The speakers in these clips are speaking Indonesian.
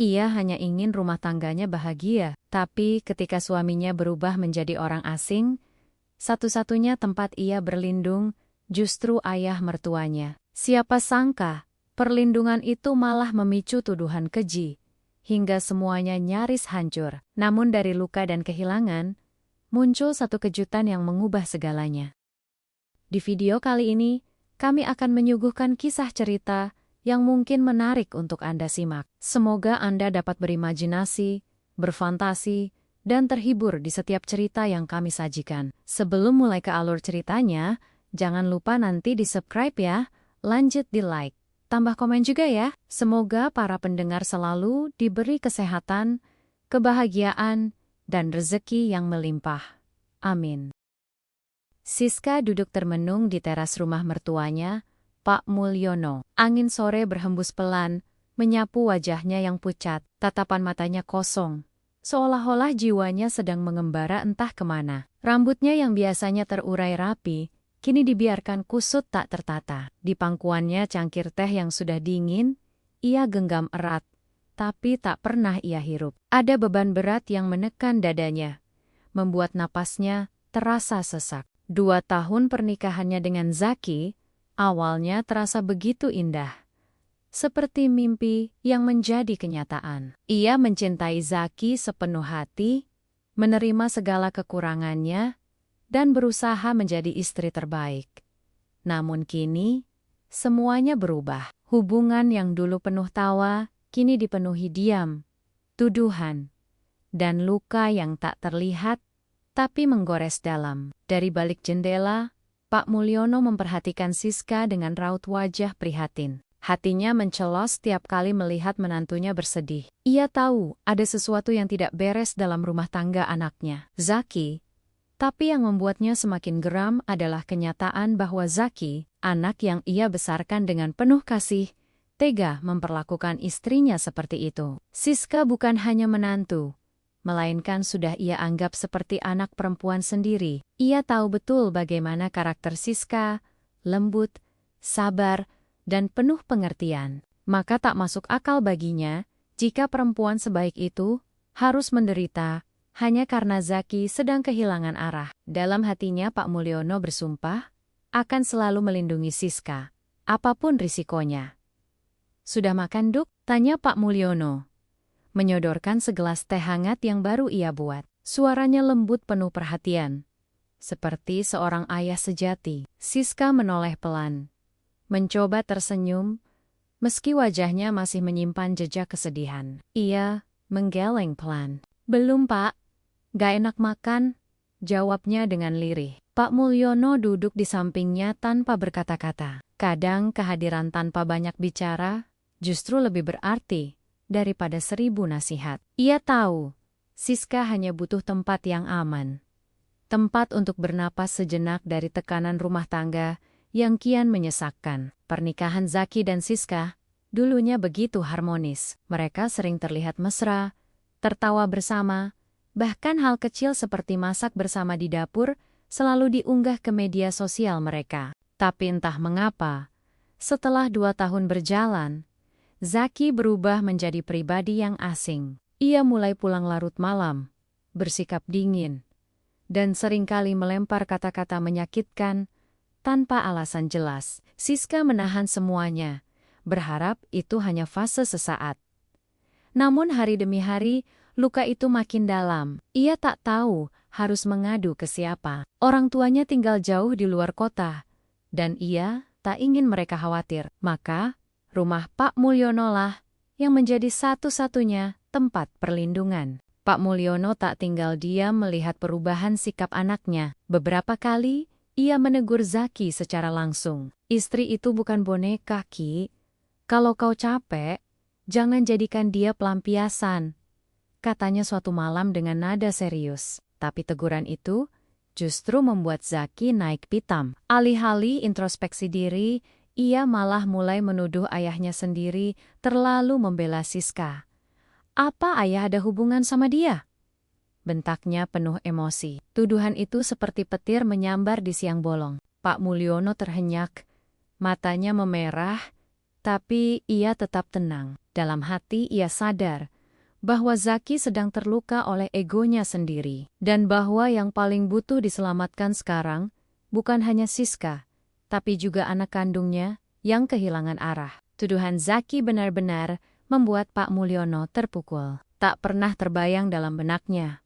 Ia hanya ingin rumah tangganya bahagia. Tapi ketika suaminya berubah menjadi orang asing, satu-satunya tempat ia berlindung justru ayah mertuanya. Siapa sangka, perlindungan itu malah memicu tuduhan keji, hingga semuanya nyaris hancur. Namun dari luka dan kehilangan, muncul satu kejutan yang mengubah segalanya. Di video kali ini, kami akan menyuguhkan kisah cerita yang mungkin menarik untuk Anda simak. Semoga Anda dapat berimajinasi, berfantasi, dan terhibur di setiap cerita yang kami sajikan. Sebelum mulai ke alur ceritanya, jangan lupa nanti di-subscribe ya, lanjut di-like, tambah komen juga ya. Semoga para pendengar selalu diberi kesehatan, kebahagiaan, dan rezeki yang melimpah. Amin. Siska duduk termenung di teras rumah mertuanya, Pak Mulyono. Angin sore berhembus pelan, menyapu wajahnya yang pucat, tatapan matanya kosong, seolah-olah jiwanya sedang mengembara entah kemana. Rambutnya yang biasanya terurai rapi, kini dibiarkan kusut tak tertata. Di pangkuannya cangkir teh yang sudah dingin, ia genggam erat, tapi tak pernah ia hirup. Ada beban berat yang menekan dadanya, membuat napasnya terasa sesak. 2 tahun pernikahannya dengan Zaki, awalnya terasa begitu indah. Seperti mimpi yang menjadi kenyataan. Ia mencintai Zaki sepenuh hati, menerima segala kekurangannya, dan berusaha menjadi istri terbaik. Namun kini, semuanya berubah. Hubungan yang dulu penuh tawa, kini dipenuhi diam, tuduhan, dan luka yang tak terlihat, tapi menggores dalam. Dari balik jendela, Pak Mulyono memperhatikan Siska dengan raut wajah prihatin. Hatinya mencelos setiap kali melihat menantunya bersedih. Ia tahu ada sesuatu yang tidak beres dalam rumah tangga anaknya, Zaki. Tapi yang membuatnya semakin geram adalah kenyataan bahwa Zaki, anak yang ia besarkan dengan penuh kasih, tega memperlakukan istrinya seperti itu. Siska bukan hanya menantu, melainkan sudah ia anggap seperti anak perempuan sendiri. Ia tahu betul bagaimana karakter Siska, lembut, sabar, dan penuh pengertian. Maka tak masuk akal baginya jika perempuan sebaik itu harus menderita hanya karena Zaki sedang kehilangan arah. Dalam hatinya Pak Mulyono bersumpah akan selalu melindungi Siska, apapun risikonya. "Sudah makan, Duk?" tanya Pak Mulyono, menyodorkan segelas teh hangat yang baru ia buat. Suaranya lembut penuh perhatian, seperti seorang ayah sejati. Siska menoleh pelan, mencoba tersenyum, meski wajahnya masih menyimpan jejak kesedihan. Ia menggeleng pelan. "Belum, Pak. Gak enak makan," jawabnya dengan lirih. Pak Mulyono duduk di sampingnya tanpa berkata-kata. Kadang kehadiran tanpa banyak bicara justru lebih berarti daripada 1000 nasihat. Ia tahu, Siska hanya butuh tempat yang aman. Tempat untuk bernapas sejenak dari tekanan rumah tangga yang kian menyesakkan. Pernikahan Zaki dan Siska dulunya begitu harmonis. Mereka sering terlihat mesra, tertawa bersama, bahkan hal kecil seperti masak bersama di dapur selalu diunggah ke media sosial mereka. Tapi entah mengapa, setelah 2 tahun berjalan, Zaki berubah menjadi pribadi yang asing. Ia mulai pulang larut malam, bersikap dingin, dan seringkali melempar kata-kata menyakitkan tanpa alasan jelas. Siska menahan semuanya, berharap itu hanya fase sesaat. Namun hari demi hari, luka itu makin dalam. Ia tak tahu harus mengadu ke siapa. Orang tuanya tinggal jauh di luar kota, dan ia tak ingin mereka khawatir. Maka, rumah Pak Mulyono lah yang menjadi satu-satunya tempat perlindungan. Pak Mulyono tak tinggal diam melihat perubahan sikap anaknya. Beberapa kali, ia menegur Zaki secara langsung. "Istri itu bukan boneka, Ki. Kalau kau capek, jangan jadikan dia pelampiasan," katanya suatu malam dengan nada serius. Tapi teguran itu justru membuat Zaki naik pitam. Alih-alih introspeksi diri, ia malah mulai menuduh ayahnya sendiri terlalu membela Siska. "Apa ayah ada hubungan sama dia?" bentaknya penuh emosi. Tuduhan itu seperti petir menyambar di siang bolong. Pak Mulyono terhenyak, matanya memerah, Tapi ia tetap tenang. Dalam hati ia sadar bahwa Zaki sedang terluka oleh egonya sendiri. Dan bahwa yang paling butuh diselamatkan sekarang bukan hanya Siska, tapi juga anak kandungnya yang kehilangan arah. Tuduhan Zaki benar-benar membuat Pak Mulyono terpukul. Tak pernah terbayang dalam benaknya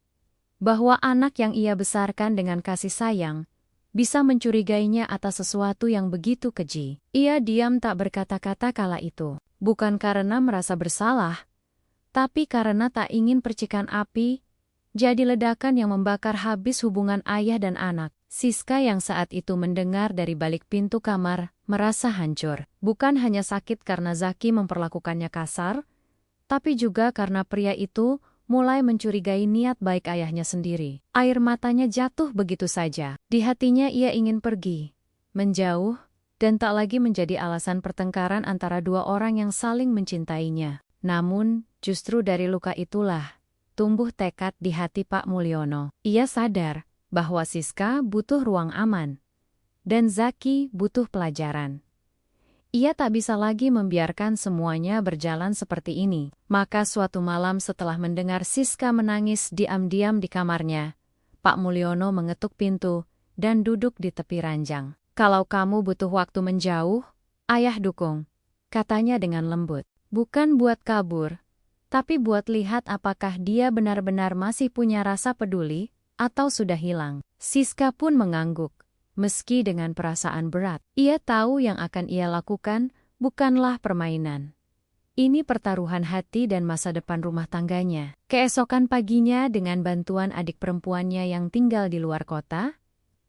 bahwa anak yang ia besarkan dengan kasih sayang bisa mencurigainya atas sesuatu yang begitu keji. Ia diam tak berkata-kata kala itu. Bukan karena merasa bersalah, tapi karena tak ingin percikan api jadi ledakan yang membakar habis hubungan ayah dan anak. Siska yang saat itu mendengar dari balik pintu kamar merasa hancur. Bukan hanya sakit karena Zaki memperlakukannya kasar, tapi juga karena pria itu mulai mencurigai niat baik ayahnya sendiri. Air matanya jatuh begitu saja. Di hatinya ia ingin pergi, menjauh, dan tak lagi menjadi alasan pertengkaran antara dua orang yang saling mencintainya. Namun, justru dari luka itulah tumbuh tekad di hati Pak Mulyono. Ia sadar bahwa Siska butuh ruang aman, dan Zaki butuh pelajaran. Ia tak bisa lagi membiarkan semuanya berjalan seperti ini. Maka suatu malam setelah mendengar Siska menangis diam-diam di kamarnya, Pak Mulyono mengetuk pintu dan duduk di tepi ranjang. "Kalau kamu butuh waktu menjauh, ayah dukung," katanya dengan lembut. "Bukan buat kabur, tapi buat lihat apakah dia benar-benar masih punya rasa peduli atau sudah hilang." Siska pun mengangguk. Meski dengan perasaan berat, ia tahu yang akan ia lakukan bukanlah permainan. Ini pertaruhan hati dan masa depan rumah tangganya. Keesokan paginya dengan bantuan adik perempuannya yang tinggal di luar kota,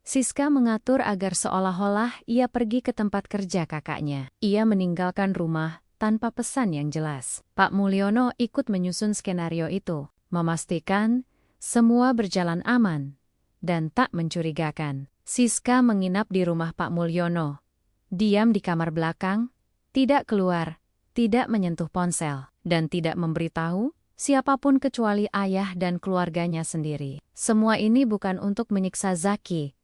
Siska mengatur agar seolah-olah ia pergi ke tempat kerja kakaknya. Ia meninggalkan rumah tanpa pesan yang jelas. Pak Mulyono ikut menyusun skenario itu, memastikan semua berjalan aman dan tak mencurigakan. Siska menginap di rumah Pak Mulyono, diam di kamar belakang, tidak keluar, tidak menyentuh ponsel, dan tidak memberitahu siapapun kecuali ayah dan keluarganya sendiri. Semua ini bukan untuk menyiksa Zaki,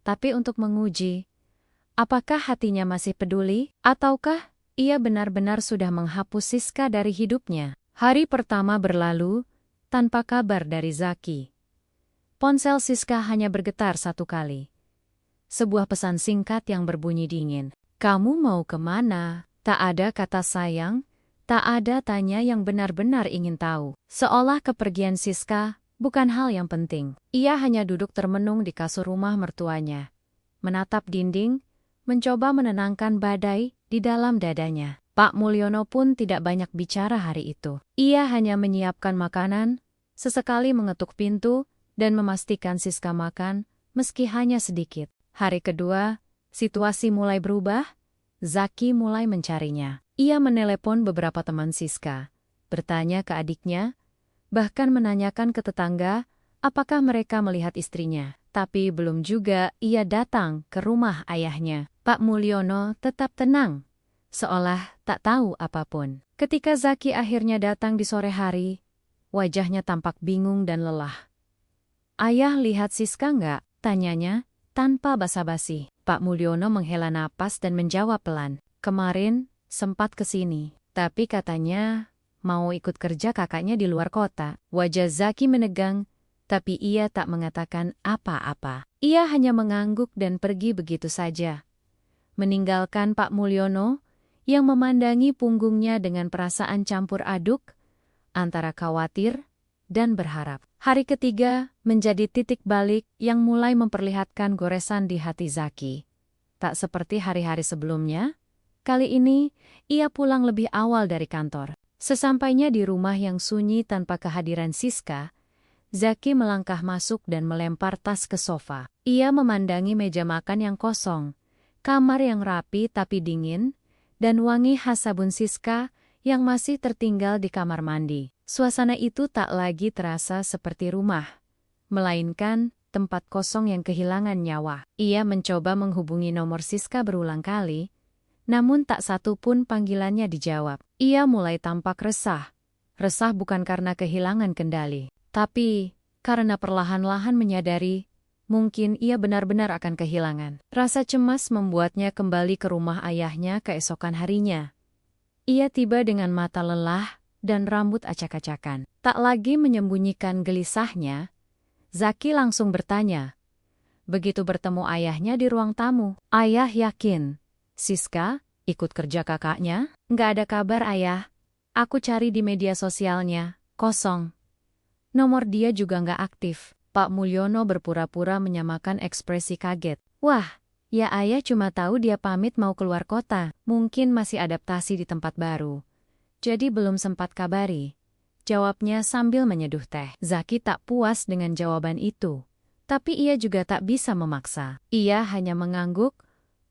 tapi untuk menguji apakah hatinya masih peduli, ataukah ia benar-benar sudah menghapus Siska dari hidupnya. Hari pertama berlalu tanpa kabar dari Zaki. Ponsel Siska hanya bergetar satu kali. Sebuah pesan singkat yang berbunyi dingin. "Kamu mau kemana?" Tak ada kata sayang, tak ada tanya yang benar-benar ingin tahu. Seolah kepergian Siska bukan hal yang penting. Ia hanya duduk termenung di kasur rumah mertuanya, menatap dinding, mencoba menenangkan badai di dalam dadanya. Pak Mulyono pun tidak banyak bicara hari itu. Ia hanya menyiapkan makanan, sesekali mengetuk pintu, dan memastikan Siska makan, meski hanya sedikit. Hari kedua, situasi mulai berubah. Zaki mulai mencarinya. Ia menelepon beberapa teman Siska, bertanya ke adiknya, bahkan menanyakan ke tetangga apakah mereka melihat istrinya. Tapi belum juga ia datang ke rumah ayahnya. Pak Mulyono tetap tenang, seolah tak tahu apapun. Ketika Zaki akhirnya datang di sore hari, wajahnya tampak bingung dan lelah. "Ayah lihat Siska nggak?" tanyanya tanpa basa-basi. Pak Mulyono menghela napas dan menjawab pelan. "Kemarin sempat kesini, tapi katanya mau ikut kerja kakaknya di luar kota." Wajah Zaki menegang, tapi ia tak mengatakan apa-apa. Ia hanya mengangguk dan pergi begitu saja, meninggalkan Pak Mulyono yang memandangi punggungnya dengan perasaan campur aduk antara khawatir dan berharap. Hari ketiga menjadi titik balik yang mulai memperlihatkan goresan di hati Zaki. Tak seperti hari-hari sebelumnya, kali ini ia pulang lebih awal dari kantor. Sesampainya di rumah yang sunyi tanpa kehadiran Siska, Zaki melangkah masuk dan melempar tas ke sofa. Ia memandangi meja makan yang kosong, kamar yang rapi tapi dingin, dan wangi khas sabun Siska yang masih tertinggal di kamar mandi. Suasana itu tak lagi terasa seperti rumah, melainkan tempat kosong yang kehilangan nyawa. Ia mencoba menghubungi nomor Siska berulang kali, namun tak satu pun panggilannya dijawab. Ia mulai tampak resah. Resah bukan karena kehilangan kendali, tapi karena perlahan-lahan menyadari mungkin ia benar-benar akan kehilangan. Rasa cemas membuatnya kembali ke rumah ayahnya keesokan harinya. Ia tiba dengan mata lelah dan rambut acak-acakan. Tak lagi menyembunyikan gelisahnya, Zaki langsung bertanya. Begitu bertemu ayahnya di ruang tamu, "Ayah yakin Siska ikut kerja kakaknya?" "Nggak ada kabar, Ayah. Aku cari di media sosialnya, kosong. Nomor dia juga nggak aktif." Pak Mulyono berpura-pura menyamakan ekspresi kaget. "Wah, ya Ayah cuma tahu dia pamit mau keluar kota. Mungkin masih adaptasi di tempat baru. Jadi belum sempat kabari," jawabnya sambil menyeduh teh. Zaki tak puas dengan jawaban itu. Tapi ia juga tak bisa memaksa. Ia hanya mengangguk,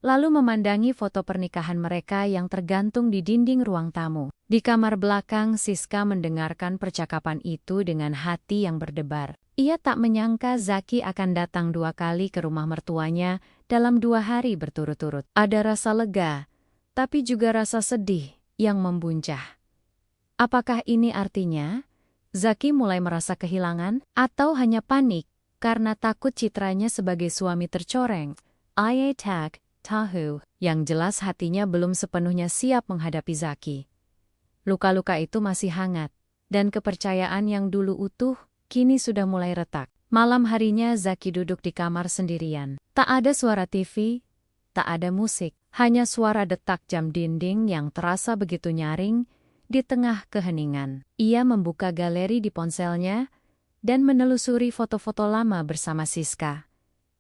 lalu memandangi foto pernikahan mereka yang tergantung di dinding ruang tamu. Di kamar belakang, Siska mendengarkan percakapan itu dengan hati yang berdebar. Ia tak menyangka Zaki akan datang 2 kali ke rumah mertuanya dalam 2 hari berturut-turut. Ada rasa lega, tapi juga rasa sedih yang membuncah. Apakah ini artinya Zaki mulai merasa kehilangan, atau hanya panik karena takut citranya sebagai suami tercoreng? Ia tak tahu. Yang jelas hatinya belum sepenuhnya siap menghadapi Zaki. Luka-luka itu masih hangat, dan kepercayaan yang dulu utuh kini sudah mulai retak. Malam harinya Zaki duduk di kamar sendirian. Tak ada suara TV, tak ada musik, hanya suara detak jam dinding yang terasa begitu nyaring di tengah keheningan. Ia membuka galeri di ponselnya dan menelusuri foto-foto lama bersama Siska.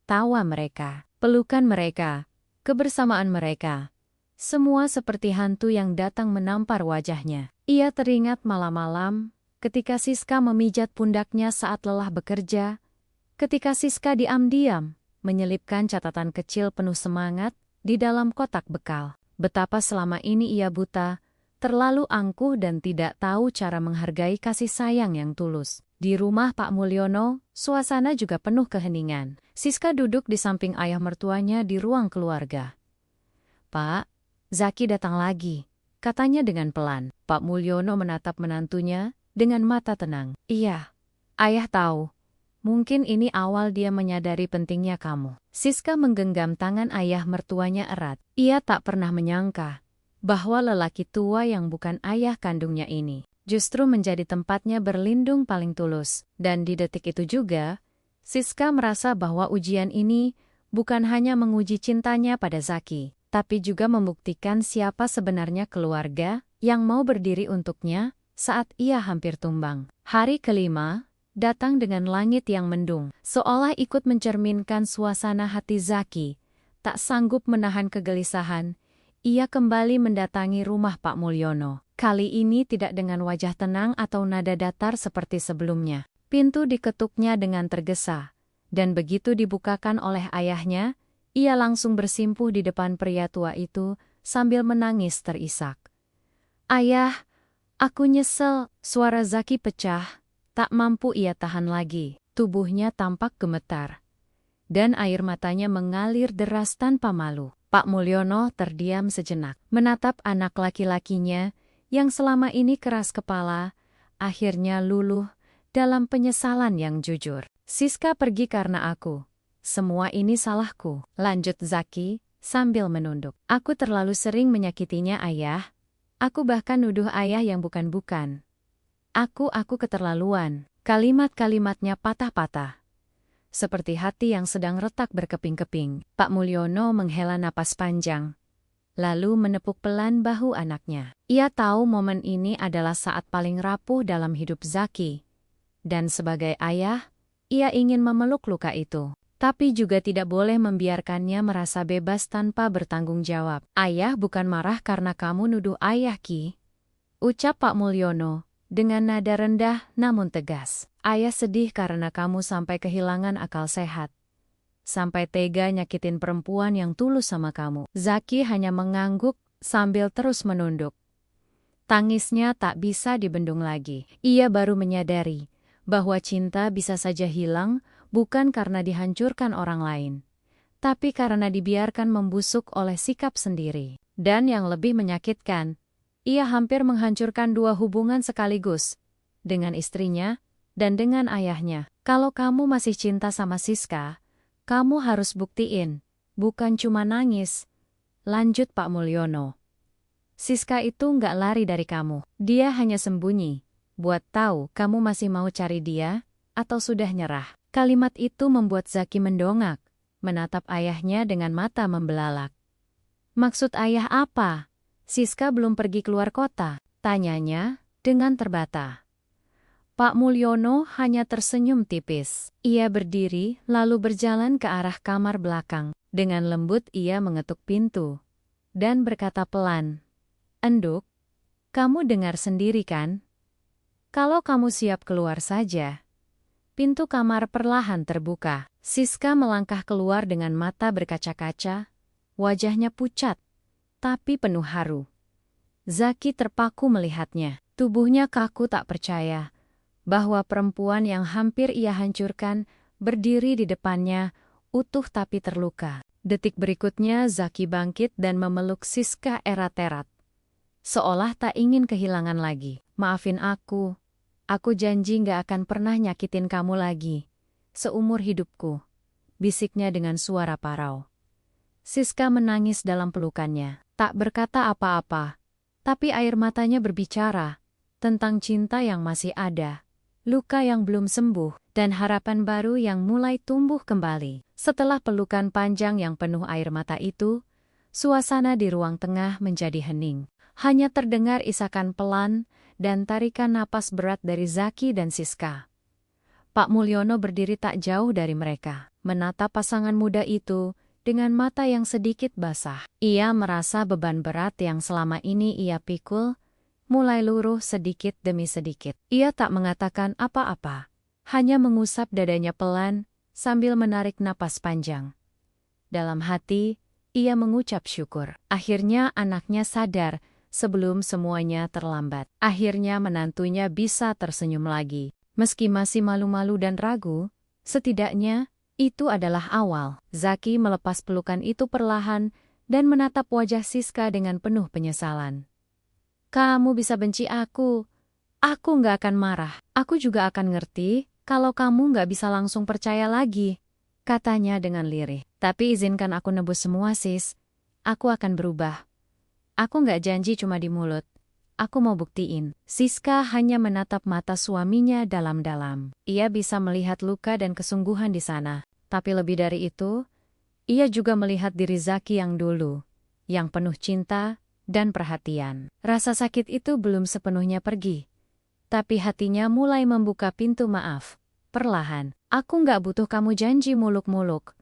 Tawa mereka, pelukan mereka, kebersamaan mereka. Semua seperti hantu yang datang menampar wajahnya. Ia teringat malam-malam ketika Siska memijat pundaknya saat lelah bekerja, ketika Siska diam-diam menyelipkan catatan kecil penuh semangat di dalam kotak bekal. Betapa selama ini ia buta, terlalu angkuh dan tidak tahu cara menghargai kasih sayang yang tulus. Di rumah Pak Mulyono, suasana juga penuh keheningan. Siska duduk di samping ayah mertuanya di ruang keluarga. "Pak, Zaki datang lagi," katanya dengan pelan. Pak Mulyono menatap menantunya dengan mata tenang. "Iya, Ayah tahu. Mungkin ini awal dia menyadari pentingnya kamu." Siska menggenggam tangan ayah mertuanya erat. Ia tak pernah menyangka bahwa lelaki tua yang bukan ayah kandungnya ini justru menjadi tempatnya berlindung paling tulus. Dan di detik itu juga, Siska merasa bahwa ujian ini bukan hanya menguji cintanya pada Zaki, tapi juga membuktikan siapa sebenarnya keluarga yang mau berdiri untuknya saat ia hampir tumbang. Hari kelima datang dengan langit yang mendung, seolah ikut mencerminkan suasana hati Zaki. Tak sanggup menahan kegelisahan, ia kembali mendatangi rumah Pak Mulyono. Kali ini tidak dengan wajah tenang atau nada datar seperti sebelumnya. Pintu diketuknya dengan tergesa, dan begitu dibukakan oleh ayahnya, ia langsung bersimpuh di depan pria tua itu sambil menangis terisak. "Ayah, aku nyesel." Suara Zaki pecah, tak mampu ia tahan lagi. Tubuhnya tampak gemetar, dan air matanya mengalir deras tanpa malu. Pak Mulyono terdiam sejenak, menatap anak laki-lakinya yang selama ini keras kepala, akhirnya luluh dalam penyesalan yang jujur. "Siska pergi karena aku. Semua ini salahku," lanjut Zaki sambil menunduk. "Aku terlalu sering menyakitinya, Ayah. Aku bahkan nuduh Ayah yang bukan-bukan. Aku keterlaluan." Kalimat-kalimatnya patah-patah, seperti hati yang sedang retak berkeping-keping. Pak Mulyono menghela napas panjang, lalu menepuk pelan bahu anaknya. Ia tahu momen ini adalah saat paling rapuh dalam hidup Zaki. Dan sebagai ayah, ia ingin memeluk luka itu. Tapi juga tidak boleh membiarkannya merasa bebas tanpa bertanggung jawab. "Ayah bukan marah karena kamu nuduh Ayah, Ki," ucap Pak Mulyono dengan nada rendah namun tegas. "Ayah sedih karena kamu sampai kehilangan akal sehat. Sampai tega nyakitin perempuan yang tulus sama kamu." Zaki hanya mengangguk sambil terus menunduk. Tangisnya tak bisa dibendung lagi. Ia baru menyadari bahwa cinta bisa saja hilang bukan karena dihancurkan orang lain, tapi karena dibiarkan membusuk oleh sikap sendiri. Dan yang lebih menyakitkan, ia hampir menghancurkan 2 hubungan sekaligus, dengan istrinya dan dengan ayahnya. "Kalau kamu masih cinta sama Siska, kamu harus buktiin, bukan cuma nangis," lanjut Pak Mulyono. Siska itu nggak lari dari kamu. Dia hanya sembunyi. Buat tahu kamu masih mau cari dia, atau sudah nyerah. Kalimat itu membuat Zaki mendongak, menatap ayahnya dengan mata membelalak. Maksud ayah apa? Siska belum pergi keluar kota, tanyanya dengan terbata. Pak Mulyono hanya tersenyum tipis. Ia berdiri lalu berjalan ke arah kamar belakang. Dengan lembut ia mengetuk pintu dan berkata pelan, "Enduk, kamu dengar sendiri kan? Kalau kamu siap keluar saja." Pintu kamar perlahan terbuka. Siska melangkah keluar dengan mata berkaca-kaca, wajahnya pucat, tapi penuh haru. Zaki terpaku melihatnya. Tubuhnya kaku tak percaya bahwa perempuan yang hampir ia hancurkan berdiri di depannya, utuh tapi terluka. Detik berikutnya Zaki bangkit dan memeluk Siska erat-erat, seolah tak ingin kehilangan lagi. "Maafin aku janji gak akan pernah nyakitin kamu lagi, seumur hidupku," bisiknya dengan suara parau. Siska menangis dalam pelukannya, tak berkata apa-apa, tapi air matanya berbicara tentang cinta yang masih ada, luka yang belum sembuh, dan harapan baru yang mulai tumbuh kembali. Setelah pelukan panjang yang penuh air mata itu, suasana di ruang tengah menjadi hening. Hanya terdengar isakan pelan dan tarikan napas berat dari Zaki dan Siska. Pak Mulyono berdiri tak jauh dari mereka, menatap pasangan muda itu dengan mata yang sedikit basah. Ia merasa beban berat yang selama ini ia pikul mulai luruh sedikit demi sedikit. Ia tak mengatakan apa-apa, hanya mengusap dadanya pelan sambil menarik napas panjang. Dalam hati, ia mengucap syukur. Akhirnya anaknya sadar sebelum semuanya terlambat. Akhirnya menantunya bisa tersenyum lagi. Meski masih malu-malu dan ragu, setidaknya itu adalah awal. Zaki melepas pelukan itu perlahan dan menatap wajah Siska dengan penuh penyesalan. "Kamu bisa benci aku nggak akan marah. Aku juga akan ngerti kalau kamu nggak bisa langsung percaya lagi," katanya dengan lirih. "Tapi izinkan aku nebus semua, Sis. Aku akan berubah. Aku nggak janji cuma di mulut. Aku mau buktiin." Siska hanya menatap mata suaminya dalam-dalam. Ia bisa melihat luka dan kesungguhan di sana. Tapi lebih dari itu, ia juga melihat diri Zaki yang dulu, yang penuh cinta dan perhatian. Rasa sakit itu belum sepenuhnya pergi. Tapi hatinya mulai membuka pintu maaf. Perlahan, "Aku nggak butuh kamu janji muluk-muluk,"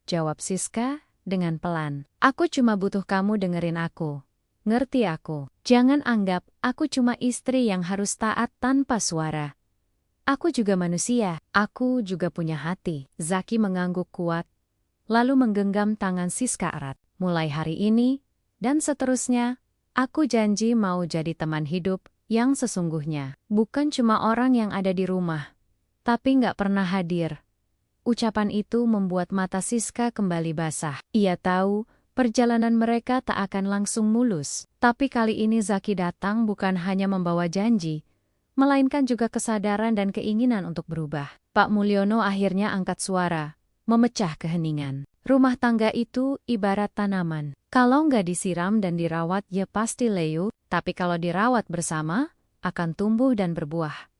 jawab Siska dengan pelan. "Aku cuma butuh kamu dengerin aku. Ngerti aku. Jangan anggap aku cuma istri yang harus taat tanpa suara. Aku juga manusia. Aku juga punya hati." Zaki mengangguk kuat, lalu menggenggam tangan Siska erat. "Mulai hari ini, dan seterusnya, aku janji mau jadi teman hidup yang sesungguhnya. Bukan cuma orang yang ada di rumah, tapi nggak pernah hadir." Ucapan itu membuat mata Siska kembali basah. Ia tahu perjalanan mereka tak akan langsung mulus. Tapi kali ini Zaki datang bukan hanya membawa janji, melainkan juga kesadaran dan keinginan untuk berubah. Pak Mulyono akhirnya angkat suara, memecah keheningan. "Rumah tangga itu ibarat tanaman. Kalau nggak disiram dan dirawat ya pasti layu, tapi kalau dirawat bersama, akan tumbuh dan berbuah."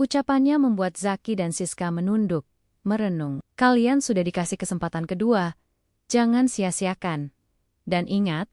Ucapannya membuat Zaki dan Siska menunduk, merenung. "Kalian sudah dikasih kesempatan kedua. Jangan sia-siakan. Dan ingat,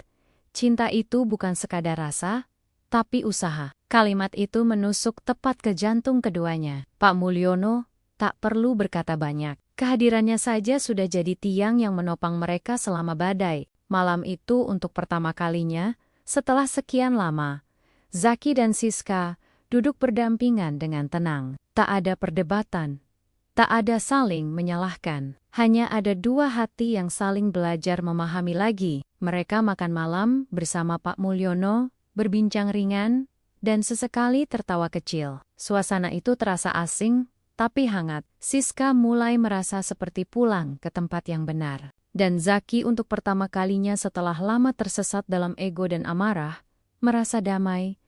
cinta itu bukan sekadar rasa, tapi usaha." Kalimat itu menusuk tepat ke jantung keduanya. Pak Mulyono tak perlu berkata banyak. Kehadirannya saja sudah jadi tiang yang menopang mereka selama badai. Malam itu untuk pertama kalinya, setelah sekian lama, Zaki dan Siska duduk berdampingan dengan tenang. Tak ada perdebatan. Tak ada saling menyalahkan. Hanya ada dua hati yang saling belajar memahami lagi. Mereka makan malam bersama Pak Mulyono, berbincang ringan, dan sesekali tertawa kecil. Suasana itu terasa asing, tapi hangat. Siska mulai merasa seperti pulang ke tempat yang benar. Dan Zaki untuk pertama kalinya setelah lama tersesat dalam ego dan amarah, merasa damai.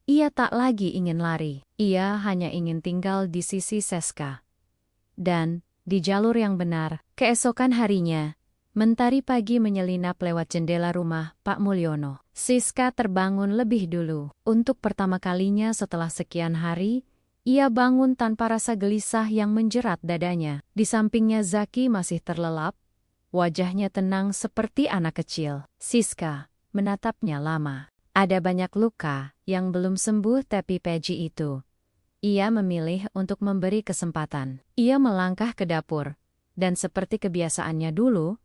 Ia tak lagi ingin lari. Ia hanya ingin tinggal di sisi Siska. Dan, di jalur yang benar, keesokan harinya, Mentari pagi menyelinap lewat jendela rumah Pak Mulyono. Siska terbangun lebih dulu. Untuk pertama kalinya setelah sekian hari, ia bangun tanpa rasa gelisah yang menjerat dadanya. Di sampingnya Zaki masih terlelap, wajahnya tenang seperti anak kecil. Siska menatapnya lama. Ada banyak luka yang belum sembuh tapi Peji itu. Ia memilih untuk memberi kesempatan. Ia melangkah ke dapur, dan seperti kebiasaannya dulu,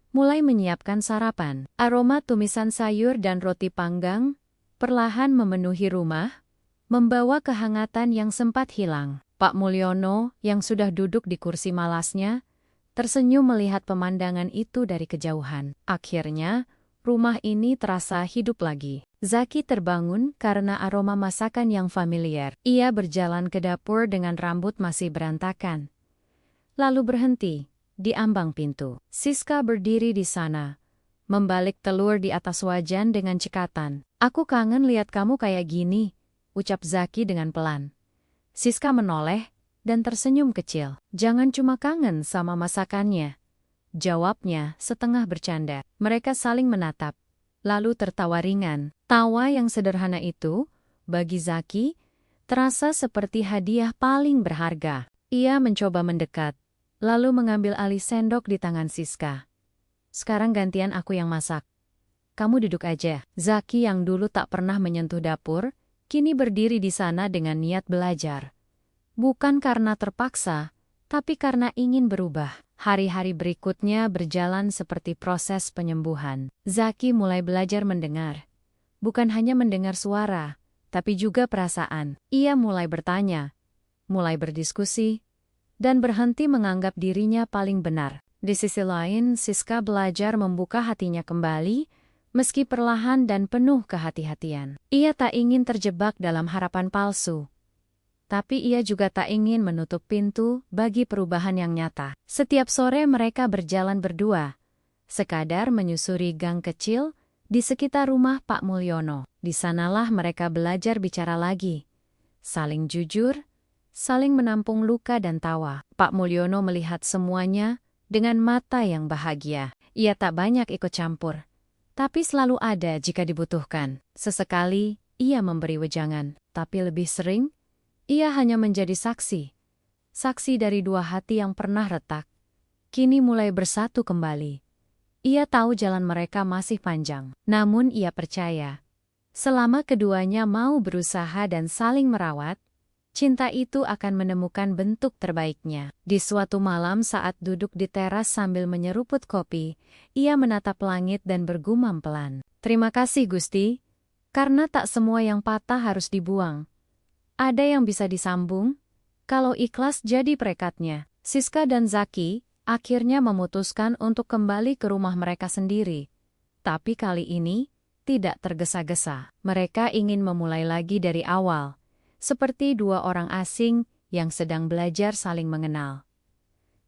mulai menyiapkan sarapan. Aroma tumisan sayur dan roti panggang perlahan memenuhi rumah, membawa kehangatan yang sempat hilang. Pak Mulyono, yang sudah duduk di kursi malasnya, tersenyum melihat pemandangan itu dari kejauhan. Akhirnya, rumah ini terasa hidup lagi. Zaki terbangun karena aroma masakan yang familiar. Ia berjalan ke dapur dengan rambut masih berantakan. Lalu berhenti di ambang pintu. Siska berdiri di sana, membalik telur di atas wajan dengan cekatan. "Aku kangen lihat kamu kayak gini," ucap Zaki dengan pelan. Siska menoleh dan tersenyum kecil. "Jangan cuma kangen sama masakannya," jawabnya setengah bercanda. Mereka saling menatap, lalu tertawa ringan. Tawa yang sederhana itu, bagi Zaki, terasa seperti hadiah paling berharga. Ia mencoba mendekat, lalu mengambil alih sendok di tangan Siska. "Sekarang gantian aku yang masak. Kamu duduk aja." Zaki yang dulu tak pernah menyentuh dapur, kini berdiri di sana dengan niat belajar. Bukan karena terpaksa, tapi karena ingin berubah. Hari-hari berikutnya berjalan seperti proses penyembuhan. Zaki mulai belajar mendengar. Bukan hanya mendengar suara, tapi juga perasaan. Ia mulai bertanya, mulai berdiskusi, dan berhenti menganggap dirinya paling benar. Di sisi lain, Siska belajar membuka hatinya kembali, meski perlahan dan penuh kehati-hatian. Ia tak ingin terjebak dalam harapan palsu. Tapi ia juga tak ingin menutup pintu bagi perubahan yang nyata. Setiap sore mereka berjalan berdua, sekadar menyusuri gang kecil di sekitar rumah Pak Mulyono. Di sanalah mereka belajar bicara lagi, saling jujur, saling menampung luka dan tawa. Pak Mulyono melihat semuanya dengan mata yang bahagia. Ia tak banyak ikut campur, tapi selalu ada jika dibutuhkan. Sesekali ia memberi wejangan, tapi lebih sering ia hanya menjadi saksi. Saksi dari dua hati yang pernah retak, kini mulai bersatu kembali. Ia tahu jalan mereka masih panjang, namun ia percaya, selama keduanya mau berusaha dan saling merawat, cinta itu akan menemukan bentuk terbaiknya. Di suatu malam saat duduk di teras sambil menyeruput kopi, ia menatap langit dan bergumam pelan. "Terima kasih Gusti, karena tak semua yang patah harus dibuang. Ada yang bisa disambung, kalau ikhlas jadi perekatnya." Siska dan Zaki akhirnya memutuskan untuk kembali ke rumah mereka sendiri. Tapi kali ini, tidak tergesa-gesa. Mereka ingin memulai lagi dari awal, seperti dua orang asing yang sedang belajar saling mengenal.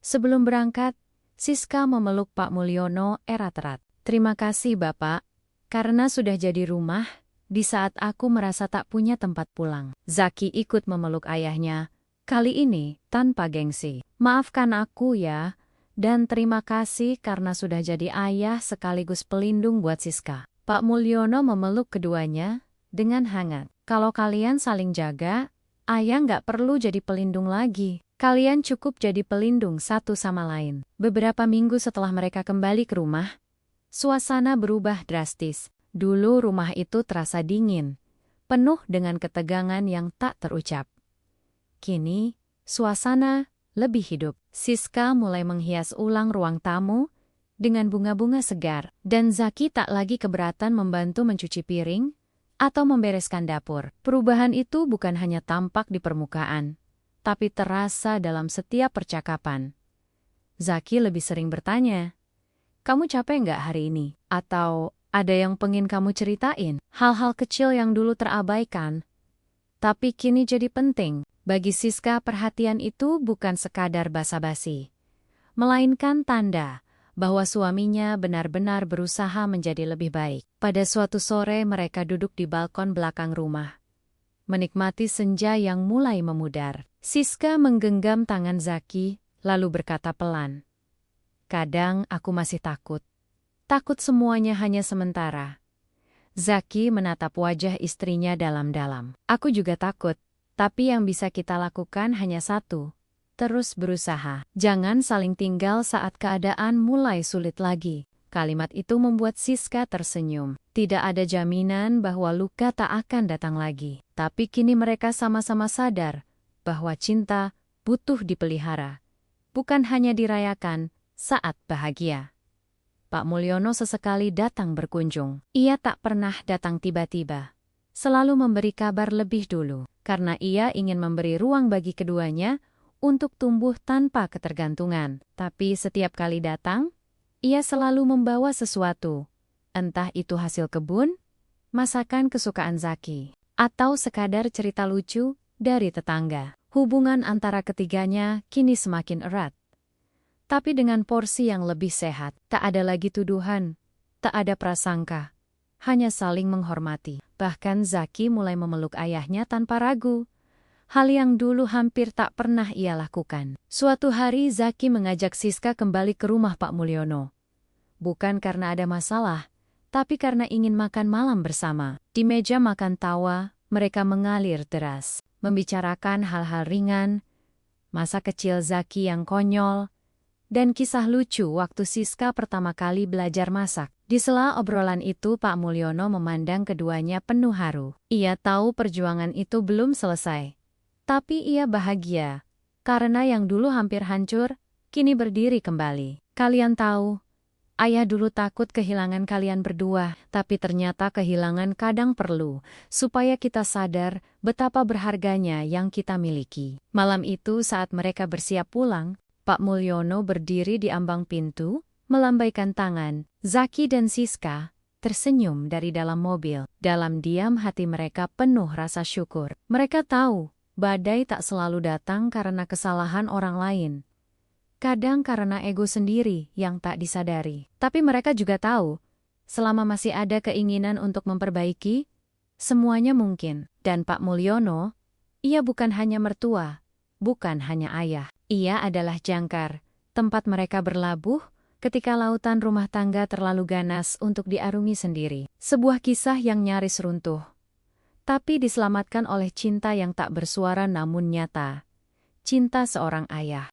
Sebelum berangkat, Siska memeluk Pak Mulyono erat-erat. "Terima kasih Bapak, karena sudah jadi rumah di saat aku merasa tak punya tempat pulang." Zaki ikut memeluk ayahnya, kali ini tanpa gengsi. "Maafkan aku ya, dan terima kasih karena sudah jadi ayah sekaligus pelindung buat Siska." Pak Mulyono memeluk keduanya dengan hangat. "Kalau kalian saling jaga, ayah nggak perlu jadi pelindung lagi. Kalian cukup jadi pelindung satu sama lain." Beberapa minggu setelah mereka kembali ke rumah, suasana berubah drastis. Dulu rumah itu terasa dingin, penuh dengan ketegangan yang tak terucap. Kini, suasana lebih hidup. Siska mulai menghias ulang ruang tamu dengan bunga-bunga segar, dan Zaki tak lagi keberatan membantu mencuci piring atau membereskan dapur. Perubahan itu bukan hanya tampak di permukaan, tapi terasa dalam setiap percakapan. Zaki lebih sering bertanya, "Kamu capek nggak hari ini?" Atau, "Ada yang pengen kamu ceritain?" Hal-hal kecil yang dulu terabaikan, tapi kini jadi penting. Bagi Siska, perhatian itu bukan sekadar basa-basi, melainkan tanda bahwa suaminya benar-benar berusaha menjadi lebih baik. Pada suatu sore mereka duduk di balkon belakang rumah, menikmati senja yang mulai memudar. Siska menggenggam tangan Zaki, lalu berkata pelan, Kadang aku masih takut. Takut semuanya hanya sementara. Zaki menatap wajah istrinya dalam-dalam. Aku juga takut, tapi yang bisa kita lakukan hanya satu. Terus berusaha. Jangan saling tinggal saat keadaan mulai sulit lagi. Kalimat itu membuat Siska tersenyum. Tidak ada jaminan bahwa luka tak akan datang lagi. Tapi kini mereka sama-sama sadar bahwa cinta butuh dipelihara. Bukan hanya dirayakan saat bahagia. Pak Mulyono sesekali datang berkunjung. Ia tak pernah datang tiba-tiba. Selalu memberi kabar lebih dulu. Karena ia ingin memberi ruang bagi keduanya untuk tumbuh tanpa ketergantungan. Tapi setiap kali datang, ia selalu membawa sesuatu. Entah itu hasil kebun, masakan kesukaan Zaki, atau sekadar cerita lucu dari tetangga. Hubungan antara ketiganya kini semakin erat. Tapi dengan porsi yang lebih sehat, tak ada lagi tuduhan, tak ada prasangka, hanya saling menghormati. Bahkan Zaki mulai memeluk ayahnya tanpa ragu. Hal yang dulu hampir tak pernah ia lakukan. Suatu hari Zaki mengajak Siska kembali ke rumah Pak Mulyono. Bukan karena ada masalah, tapi karena ingin makan malam bersama. Di meja makan tawa, mereka mengalir deras, membicarakan hal-hal ringan, masa kecil Zaki yang konyol, dan kisah lucu waktu Siska pertama kali belajar masak. Di sela obrolan itu Pak Mulyono memandang keduanya penuh haru. Ia tahu perjuangan itu belum selesai. Tapi ia bahagia, karena yang dulu hampir hancur, kini berdiri kembali. Kalian tahu, ayah dulu takut kehilangan kalian berdua, tapi ternyata kehilangan kadang perlu, supaya kita sadar betapa berharganya yang kita miliki. Malam itu saat mereka bersiap pulang, Pak Mulyono berdiri di ambang pintu, melambaikan tangan. Zaki dan Siska tersenyum dari dalam mobil. Dalam diam hati mereka penuh rasa syukur. Mereka tahu, badai tak selalu datang karena kesalahan orang lain. Kadang karena ego sendiri yang tak disadari. Tapi mereka juga tahu, selama masih ada keinginan untuk memperbaiki, semuanya mungkin. Dan Pak Mulyono, ia bukan hanya mertua, bukan hanya ayah. Ia adalah jangkar, tempat mereka berlabuh ketika lautan rumah tangga terlalu ganas untuk diarungi sendiri. Sebuah kisah yang nyaris runtuh, tapi diselamatkan oleh cinta yang tak bersuara namun nyata. Cinta seorang ayah.